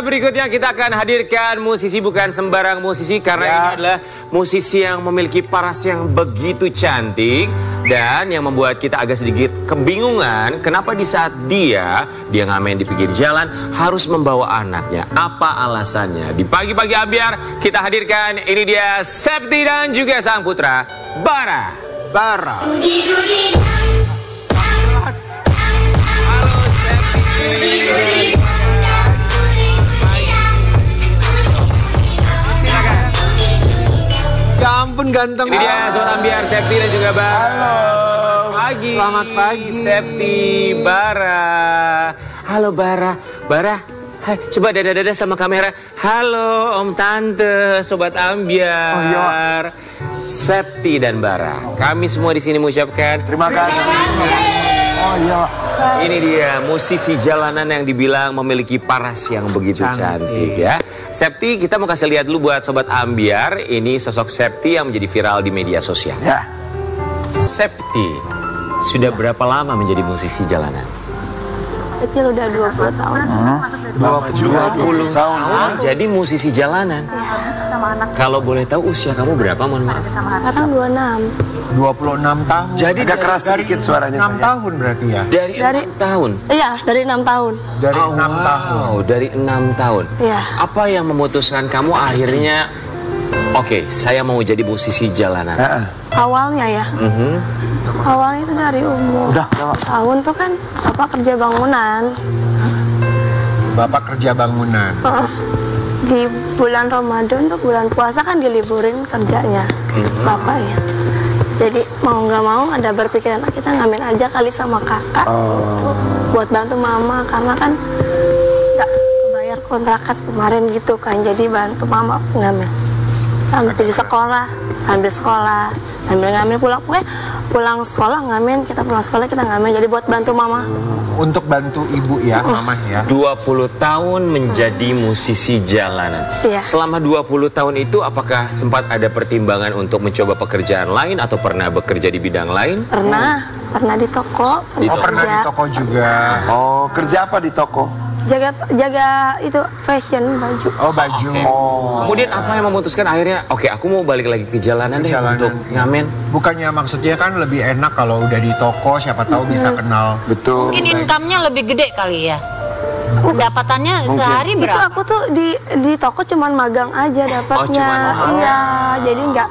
berikutnya kita akan hadirkan musisi bukan sembarang musisi karena ini adalah musisi yang memiliki paras yang begitu cantik dan yang membuat kita agak sedikit kebingungan kenapa di saat dia ngamen di pinggir jalan harus membawa anaknya. Apa alasannya? Di pagi-pagi ambiar kita hadirkan ini dia Septi dan juga sang putra Bara. Bara. Halo Septi. Ya ampun ganteng. Ini dia Sobat Ambiar, Septi dan juga Bara. Halo. Pagi. Selamat pagi. Septi, Bara. Halo Bara. Bara, hai, coba dada-dada sama kamera. Halo Om Tante, Sobat Ambiar. Oh, iya. Septi dan Bara. Kami semua di sini mengucapkan Terima kasih. Oh iya. ini dia musisi jalanan yang dibilang memiliki paras yang begitu cantik ya. Septi, kita mau kasih lihat dulu buat Sobat Ambiar. Ini sosok Septi yang menjadi viral di media sosial. Ya. Septi, sudah berapa lama menjadi musisi jalanan? Kecil udah 20 tahun. 20 tahun. Jadi musisi jalanan. Kalau boleh tahu usia kamu berapa, mohon maaf? Sekarang 26. 26 tahun. Jadi agak keras sedikit suaranya 6 tahun berarti ya? Dari 6 tahun? Iya, dari 6 tahun. Dari 6 tahun. Wow, dari 6 tahun. Iya. Apa yang memutuskan kamu akhirnya, oke, saya mau jadi musisi jalanan? Awalnya ya. Awalnya itu dari umur tahun tuh kan Bapak kerja bangunan. Bapak kerja bangunan. Di bulan Ramadan tuh bulan puasa kan diliburin kerjanya Bapak ya. Jadi mau nggak mau ada berpikiran kita ngamen aja kali sama kakak gitu, buat bantu mama karena kan nggak kebayar kontrakan kemarin gitu kan, jadi bantu mama ngamen sambil sekolah sambil ngamen pulang sekolah ngamen, kita pulang sekolah kita ngamen, jadi buat bantu mama. Untuk bantu ibu ya, mama ya. 20 tahun menjadi musisi jalanan. Iya. Selama 20 tahun itu apakah sempat ada pertimbangan untuk mencoba pekerjaan lain atau pernah bekerja di bidang lain? Pernah di toko. Pernah di toko juga. Oh, kerja apa di toko? Jaga itu fashion baju. Oh, baju. Kemudian apa yang memutuskan akhirnya, oke, aku mau balik lagi ke jalanan deh untuk ngamen? Bukannya maksudnya kan lebih enak kalau udah di toko, siapa tahu bisa kenal. Betul. Mungkin income-nya lebih gede kali ya. Pendapatannya sehari Itu berapa? aku tuh di toko cuman magang aja dapatnya. cuman magang. Iya, jadi nggak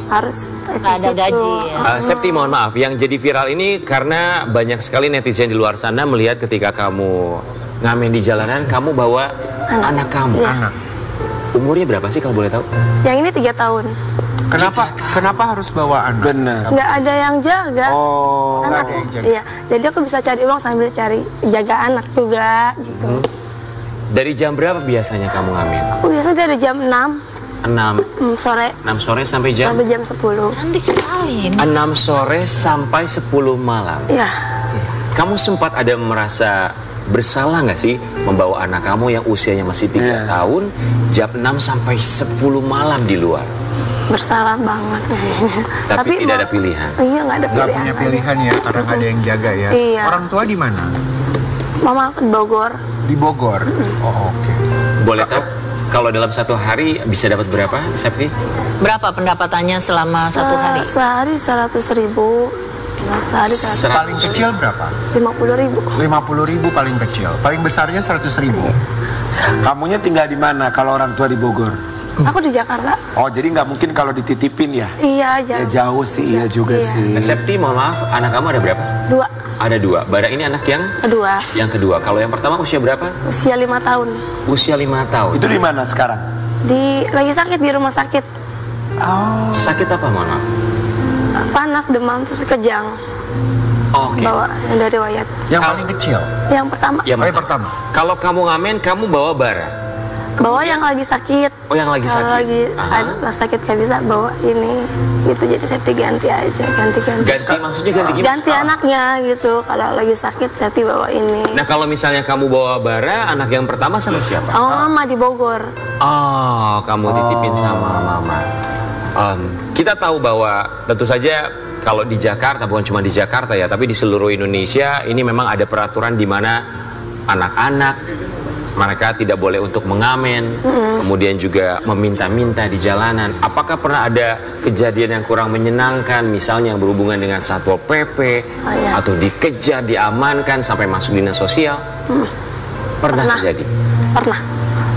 harus Nggak ada gaji ya. Septi, mohon maaf, yang jadi viral ini karena banyak sekali netizen di luar sana melihat ketika kamu ngamen di jalanan, kamu bawa anak kamu. Iya. Anak. Umurnya berapa sih kalau boleh tahu? Yang ini 3 tahun. Kenapa harus bawa anak? Benar. Nggak ada yang jaga. Oh, Kan nggak aku, ada yang jaga. iya. Jadi aku bisa cari uang sambil cari jaga anak juga gitu. Dari jam berapa biasanya kamu ngamen? Aku biasa dari jam 6 sore 6 sore sampai jam? sampai jam 10. Cantik sekali ini. 6 sore sampai 10 malam. Iya. Kamu sempat ada merasa bersalah nggak sih membawa anak kamu yang usianya masih 3 tahun jam 6 sampai 10 malam di luar? Bersalah banget. Tapi tidak ada pilihan. Iya, nggak ada Nggak pilihan. punya pilihan ya, karena nggak ada yang jaga ya. Iya. Orang tua di mana? Mama ke Bogor. Di Bogor. Oh, oke. Boleh tahu kalau dalam satu hari bisa dapat berapa, Septi? Berapa pendapatannya selama satu hari? Sehari 100.000. Sehari 100.000. Paling kecil berapa? 50.000. 50.000 paling kecil. Paling besarnya 100.000. Kamunya tinggal di mana kalau orang tua di Bogor? Aku di Jakarta. Oh, jadi nggak mungkin kalau dititipin ya? Iya, Ya jauh sih, iya juga Iya. sih. Septi, mohon maaf, anak kamu ada berapa? 2. Ada 2. Bara ini anak yang Kedua. Kalau yang pertama usia berapa? Usia 5 tahun. Usia 5 tahun. Itu di mana sekarang? Lagi sakit di rumah sakit. Sakit apa, mohon maaf? Panas, demam, terus kejang. Oke. Bawa yang dari riwayat. Yang paling kecil. Yang pertama. Yang Oh, yang pertama. Kalau kamu ngamen, kamu bawa bara. Bawa yang lagi sakit. Oh, yang lagi Kalau sakit. lagi ada sakit gak bisa bawa ini. Gitu, jadi Septi ganti aja. Ganti. Ganti maksudnya ganti gimana? Ganti anaknya gitu. Kalau lagi sakit Septi bawa ini. Nah, kalau misalnya kamu bawa bara, anak yang pertama sama siapa? Sama mama di Bogor. Oh, kamu titipin sama mama. Kita tahu bahwa tentu saja kalau di Jakarta, bukan cuma di Jakarta ya, tapi di seluruh Indonesia ini memang ada peraturan di mana anak-anak mereka tidak boleh untuk mengamen, kemudian juga meminta-minta di jalanan. Apakah pernah ada kejadian yang kurang menyenangkan, misalnya yang berhubungan dengan Satpol PP, atau dikejar, diamankan sampai masuk dinas sosial? Pernah terjadi? Pernah.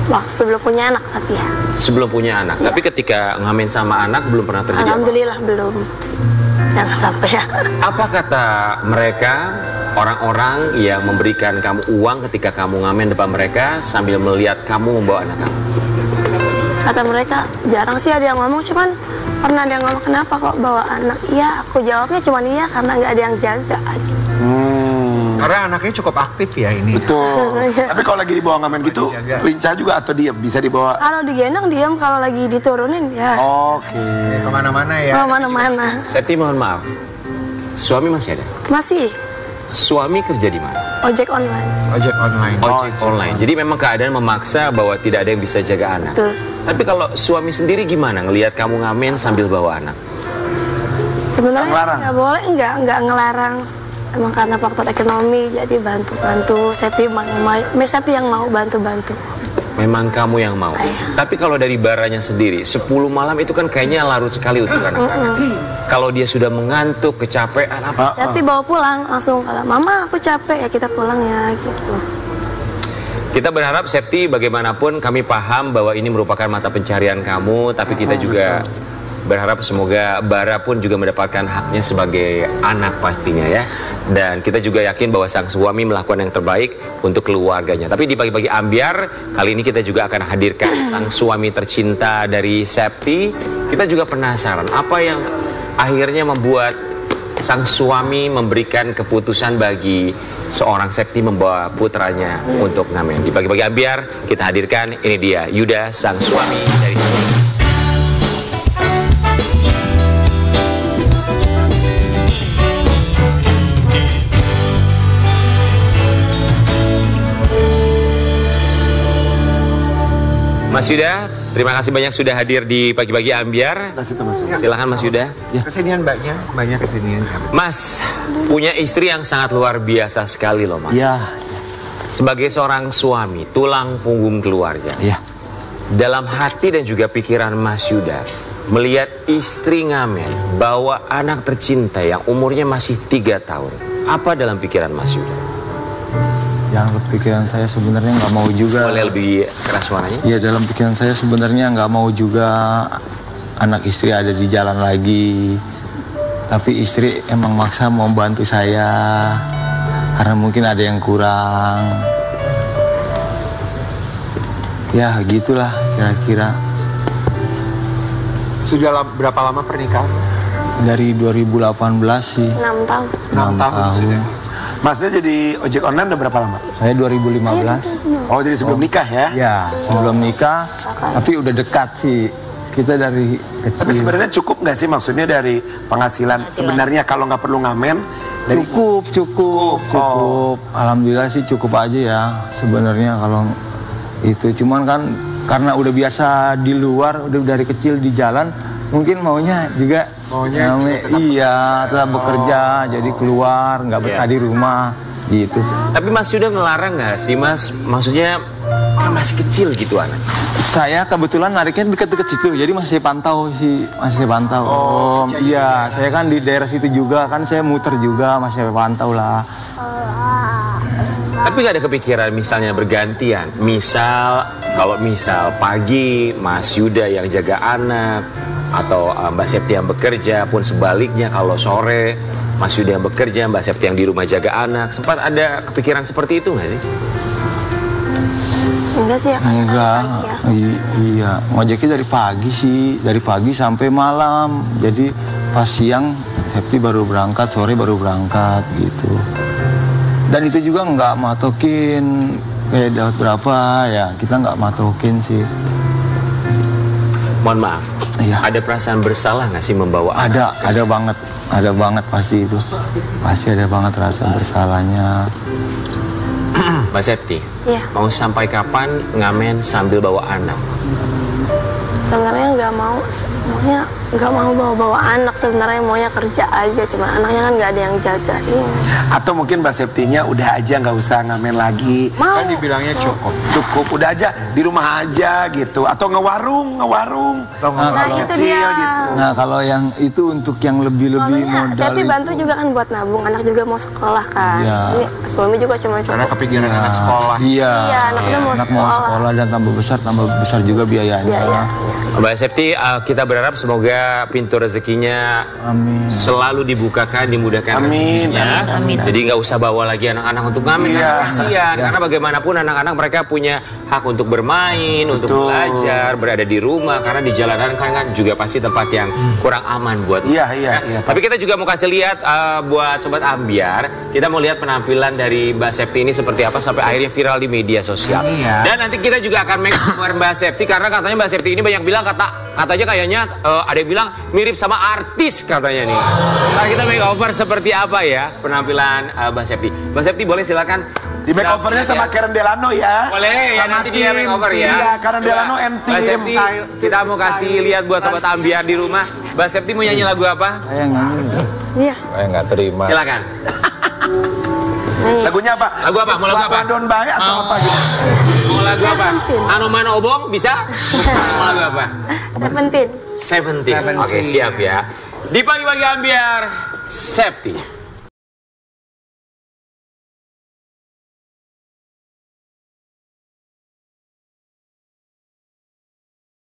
Waktu sebelum punya anak tapi ya. Sebelum punya anak, tapi ketika ngamen sama anak belum pernah terjadi? Alhamdulillah belum. Jangan sampai ya. Apa kata mereka, orang-orang yang memberikan kamu uang ketika kamu ngamen depan mereka sambil melihat kamu membawa anak kamu? Kata mereka, jarang sih ada yang ngomong, cuman pernah ada yang ngomong, kenapa kok bawa anak? Iya, aku jawabnya cuman iya karena nggak ada yang jaga aja. Karena anaknya cukup aktif ya ini. Betul. Tapi kalau lagi dibawa ngamen gitu, lincah juga atau diam? Bisa dibawa? Kalau digendong diam, kalau lagi diturunin ya. Oke. Kemana-mana ya. Kemana-mana. Septi, mohon maaf, suami masih ada? Masih. Suami kerja di mana? Ojek online. Ojek online. Ojek online. Jadi memang keadaan memaksa bahwa tidak ada yang bisa jaga anak. Betul. Tapi kalau suami sendiri gimana ngelihat kamu ngamen sambil bawa anak? Sebenarnya Ngelarang? nggak boleh, nggak ngelarang. Emang karena faktor ekonomi, jadi bantu-bantu. Septi yang mau bantu-bantu. Memang kamu yang mau. Tapi kalau dari baranya sendiri, 10 malam itu kan kayaknya larut sekali untuk anak-anak. Kalau dia sudah mengantuk, kecapean, apa? Septi bawa pulang, langsung kalau mama aku capek ya kita pulang ya gitu. Kita berharap Septi, bagaimanapun kami paham bahwa ini merupakan mata pencarian kamu, tapi kita juga berharap semoga Bara pun juga mendapatkan haknya sebagai anak pastinya ya. Dan kita juga yakin bahwa sang suami melakukan yang terbaik untuk keluarganya. Tapi di Pagi-Pagi Ambyar, kali ini kita juga akan hadirkan sang suami tercinta dari Septi. Kita juga penasaran apa yang akhirnya membuat sang suami memberikan keputusan bagi seorang Septi membawa putranya untuk ngamen. Di Pagi-Pagi Ambyar kita hadirkan, ini dia Yuda, sang suami dari Septi. Mas Yuda, terima kasih banyak sudah hadir di Pagi-Pagi Ambyar. Silakan Mas Yuda. Kesenian mbaknya, banyak kesenian. Mas, punya istri yang sangat luar biasa sekali loh Mas. Iya. Sebagai seorang suami, tulang punggung keluarga. Iya. Dalam hati dan juga pikiran Mas Yuda, melihat istri ngamen, bawa anak tercinta yang umurnya masih 3 tahun. Apa dalam pikiran Mas Yuda? Yang pikiran saya sebenarnya nggak mau juga. Boleh lebih keras suaranya? Ya, dalam pikiran saya sebenarnya nggak mau juga anak istri ada di jalan lagi. Tapi istri emang maksa mau bantu saya karena mungkin ada yang kurang. Ya gitulah kira-kira. Sudah berapa lama pernikahan? Dari 2018 sih. 6 tahun. 6 tahun sudah. Masnya jadi ojek online udah berapa lama? Saya 2015. Oh, jadi sebelum nikah ya? Ya, sebelum nikah. Tapi udah dekat sih. Kita dari kecil. Tapi sebenarnya cukup nggak sih maksudnya dari penghasilan? Sebenarnya kalau nggak perlu ngamen dari Cukup. Alhamdulillah sih cukup aja ya sebenarnya kalau itu. Cuman kan karena udah biasa di luar, udah dari kecil di jalan, mungkin maunya juga tetap bekerja, jadi keluar, nggak betah di rumah gitu. Tapi Mas Yuda ngelarang nggak sih Mas? Maksudnya kan masih kecil gitu anak. Saya kebetulan nariknya dekat-dekat situ, jadi masih saya pantau sih, masih saya pantau. Iya, saya kan di daerah situ juga, kan saya muter juga, masih saya pantau lah. Tapi nggak ada kepikiran misalnya bergantian. Misal pagi Mas Yuda yang jaga anak, atau Mbak Septi yang bekerja, pun sebaliknya kalau sore Mas Yuda yang bekerja, Mbak Septi yang di rumah jaga anak. Sempat ada kepikiran seperti itu nggak sih? Enggak sih ya. Enggak, iya, ngojeknya dari pagi sih, dari pagi sampai malam. Jadi pas siang Septi baru berangkat, sore baru berangkat gitu. Dan itu juga nggak matokin kayak dapat berapa ya, kita nggak matokin sih. Mohon maaf, ada perasaan bersalah nggak sih membawa anak? Ada banget pasti itu. Pasti ada banget rasa bersalahnya. Mbak Septi, Iya. mau sampai kapan ngamen sambil bawa anak? Sebenarnya nggak mau, maunya nggak mau bawa-bawa anak, sebenarnya maunya kerja aja, cuma anaknya kan nggak ada yang jagain. Atau mungkin Mbak Septinya udah aja nggak usah ngamen lagi. Mau. Kan dibilangnya cukup. Cukup, udah aja di rumah aja gitu. Atau ngewarung. Atau Nah, itu Kecil dia. gitu. Nah kalau yang itu untuk yang lebih-lebih Suaminya, modal tapi bantu juga kan buat nabung, anak juga mau sekolah kan. Iya. Ini suami juga cuma karena cukup. kepikiran anak sekolah. Iya, Iya, anaknya mau anak mau sekolah dan tambah besar juga biayanya. Iya. Mbak Septi, kita berharap semoga pintu rezekinya Amin. selalu dibukakan, dimudahkan Amin, rezekinya. amin. Jadi nggak usah bawa lagi anak-anak untuk ngamen, Iya. kan kasihan. Karena bagaimanapun anak-anak mereka punya hak untuk bermain, untuk Betul. belajar, berada di rumah. Karena di jalanan kan juga pasti tempat yang kurang aman buat Iya, iya, mereka. iya. Tapi kita juga mau kasih lihat buat Sobat Ambiar, kita mau lihat penampilan dari Mbak Septi ini seperti apa sampai akhirnya viral di media sosial. Iya. Dan nanti kita juga akan make over Mbak Septi karena katanya Mbak Septi ini banyak bilang katanya kayaknya ada yang bilang mirip sama artis katanya nih. Nah, kita make over seperti apa ya penampilan Mbak Septi. Mbak Septi boleh silakan Di makeovernya sama Karen Delano ya. boleh ya, Sama nanti dia tim. make over ya. Iya, Karen Delano and Mbak tim. Septi, kita mau kasih lihat buat Sobat Ambiar di rumah. Mbak Septi mau nyanyi lagu apa? Saya nyanyi. Iya. Nggak terima. Silakan. Lagunya apa? Lagu apa? Mau lagu apa? Wadon Bae atau apa gitu? Mau lagu apa? Ano Mano Obong bisa? Mau lagu apa? Seventeen. Seventeen. Oke, siap ya. Di pagi-pagi Ambiar, Septi.